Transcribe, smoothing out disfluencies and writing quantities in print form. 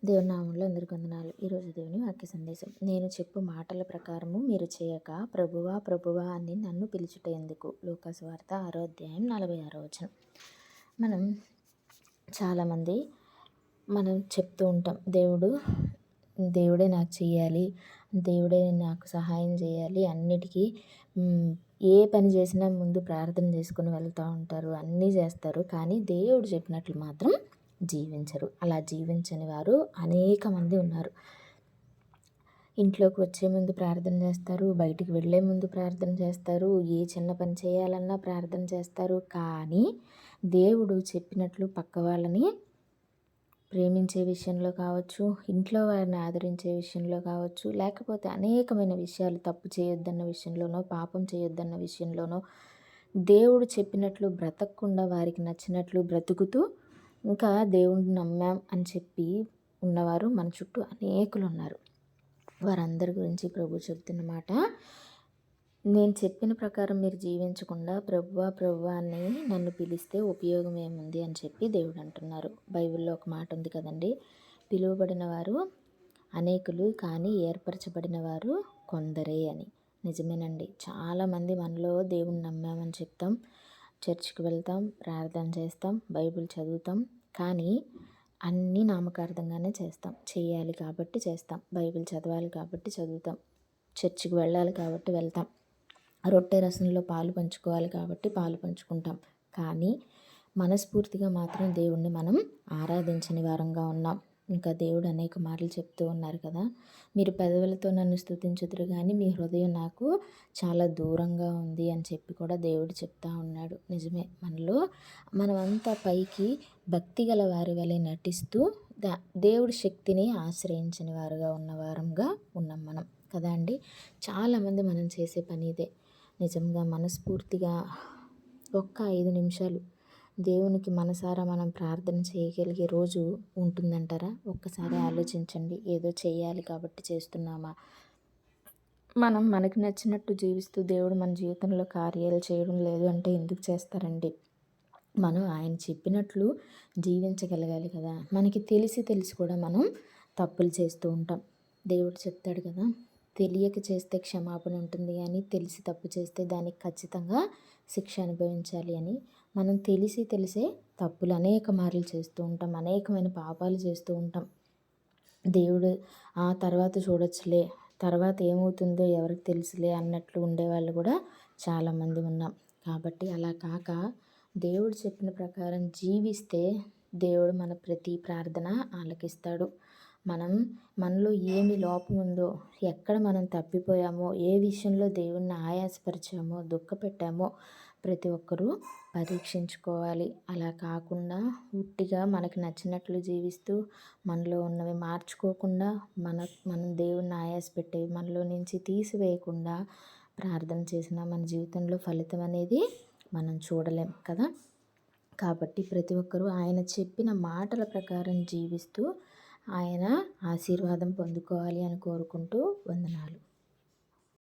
దేవుని నామంలో అందరికీ వందనాలు. ఈరోజు దేవుని వాక్య సందేశం. నేను చెప్పు మాటల ప్రకారము మీరు చేయక ప్రభువా ప్రభువా అని నన్ను పిలుచుట ఎందుకు? లూకాసు వార్త 6వ అధ్యాయం 46వ వచనం. మనం చాలామంది చెప్తూ ఉంటాం, దేవుడే నాకు చేయాలి, దేవుడే నాకు సహాయం చేయాలి, అన్నిటికీ ఏ పని చేసినా ముందు ప్రార్థన చేసుకుని వెళ్తూ ఉంటారు, అన్నీ చేస్తారు. కానీ దేవుడు చెప్పినట్లు మాత్రం జీవించరు. అలా జీవించని వారు అనేక మంది ఉన్నారు. ఇంట్లోకి వచ్చే ముందు ప్రార్థన చేస్తారు, బయటికి వెళ్ళే ముందు ప్రార్థన చేస్తారు, ఏ చిన్న పని చేయాలన్నా ప్రార్థన చేస్తారు. కానీ దేవుడు చెప్పినట్లు పక్క వాళ్ళని ప్రేమించే విషయంలో కావచ్చు, ఇంట్లో వారిని ఆదరించే విషయంలో కావచ్చు, లేకపోతే అనేకమైన విషయాలు, తప్పు చేయొద్దన్న విషయంలోనో, పాపం చేయొద్దన్న విషయంలోనో, దేవుడు చెప్పినట్లు బ్రతకకుండా వారికి నచ్చినట్లు బ్రతుకుతూ ఇంకా దేవుడిని నమ్మాం అని చెప్పి ఉన్నవారు మన చుట్టూ అనేకులు ఉన్నారు. వారందరి గురించి ప్రభు చెబుతున్న మాట, నేను చెప్పిన ప్రకారం మీరు జీవించకుండా ప్రభువా ప్రభువా అని నన్ను పిలిస్తే ఉపయోగం ఏముంది అని చెప్పి దేవుడు అంటున్నారు. బైబిల్లో ఒక మాట ఉంది కదండి, పిలువబడిన వారు అనేకులు కానీ ఏర్పరచబడిన వారు కొందరే అని. నిజమేనండి. చాలామంది మనలో దేవుణ్ణి నమ్మామని చెప్తాం, చర్చికి వెళ్తాం, ప్రార్థన చేస్తాం, బైబిల్ చదువుతాం. కానీ అన్నీ నామకార్థంగానే చేస్తాం. చేయాలి కాబట్టి చేస్తాం, బైబిల్ చదవాలి కాబట్టి చదువుతాం, చర్చికి వెళ్ళాలి కాబట్టి వెళ్తాం, రొట్టె రసంలో పాలు పంచుకోవాలి కాబట్టి పాలు పంచుకుంటాం. కానీ మనస్ఫూర్తిగా మాత్రం దేవుణ్ణి మనం ఆరాధించని వారంగా ఉన్నాం. ఇంకా దేవుడు అనేక మాటలు చెప్తూ ఉన్నారు కదా, మీరు పెదవులతో నన్ను స్తుతించుదురు కానీ మీ హృదయం నాకు చాలా దూరంగా ఉంది అని చెప్పి కూడా దేవుడు చెప్తా ఉన్నాడు. నిజమే, మనమంతా పైకి భక్తి గల వారి వలె నటిస్తూ దేవుడి శక్తిని ఆశ్రయించని వారుగా ఉన్నవారంగా ఉన్నాం మనం కదా అండి. చాలామంది మనం చేసే పని ఇదే. నిజంగా మనస్ఫూర్తిగా ఒక్క 5 నిమిషాలు దేవునికి మనసారా మనం ప్రార్థన చేయగలిగే రోజు ఉంటుందంటారా? ఒక్కసారి ఆలోచించండి. ఏదో చేయాలి కాబట్టి చేస్తున్నామా? మనకు నచ్చినట్టు జీవిస్తూ దేవుడు మన జీవితంలో కార్యాలు చేయడం లేదు అంటే ఎందుకు చేస్తారండి? మనం ఆయన చెప్పినట్లు జీవించగలగాలి కదా. మనకి తెలిసి కూడా మనం తప్పులు చేస్తూ ఉంటాం. దేవుడు చెప్తాడు కదా, తెలియక చేస్తే క్షమాపణ ఉంటుంది కానీ తెలిసి తప్పు చేస్తే దానికి ఖచ్చితంగా శిక్ష అనుభవించాలి అని. మనం తెలిసే తప్పులు అనేక మార్లు చేస్తూ ఉంటాం, అనేకమైన పాపాలు చేస్తూ ఉంటాం. దేవుడు ఆ తర్వాత చూడొచ్చులే, తర్వాత ఏమవుతుందో ఎవరికి తెలుసులే అన్నట్లు ఉండేవాళ్ళు కూడా చాలామంది ఉన్నాం. కాబట్టి అలా కాక దేవుడు చెప్పిన ప్రకారం జీవిస్తే దేవుడు మన ప్రతి ప్రార్థన ఆలకిస్తాడు. మనలో ఏమి లోపం ఉందో, ఎక్కడ మనం తప్పిపోయామో, ఏ విషయంలో దేవుణ్ణి ఆయాసపరిచామో, దుఃఖపెట్టామో ప్రతి ఒక్కరూ పరీక్షించుకోవాలి. అలా కాకుండా ఉట్టిగా మనకు నచ్చినట్లు జీవిస్తూ మనలో ఉన్నవి మార్చుకోకుండా మనం దేవుణ్ణి ఆయాసపెట్టేవి మనలో నుంచి తీసివేయకుండా ప్రార్థన చేసిన మన జీవితంలో ఫలితం అనేది మనం చూడలేం కదా. కాబట్టి ప్రతి ఒక్కరూ ఆయన చెప్పిన మాటల ప్రకారం జీవిస్తూ ఆయన ఆశీర్వాదం పొందుకోవాలి అని కోరుకుంటూ వందనాలు.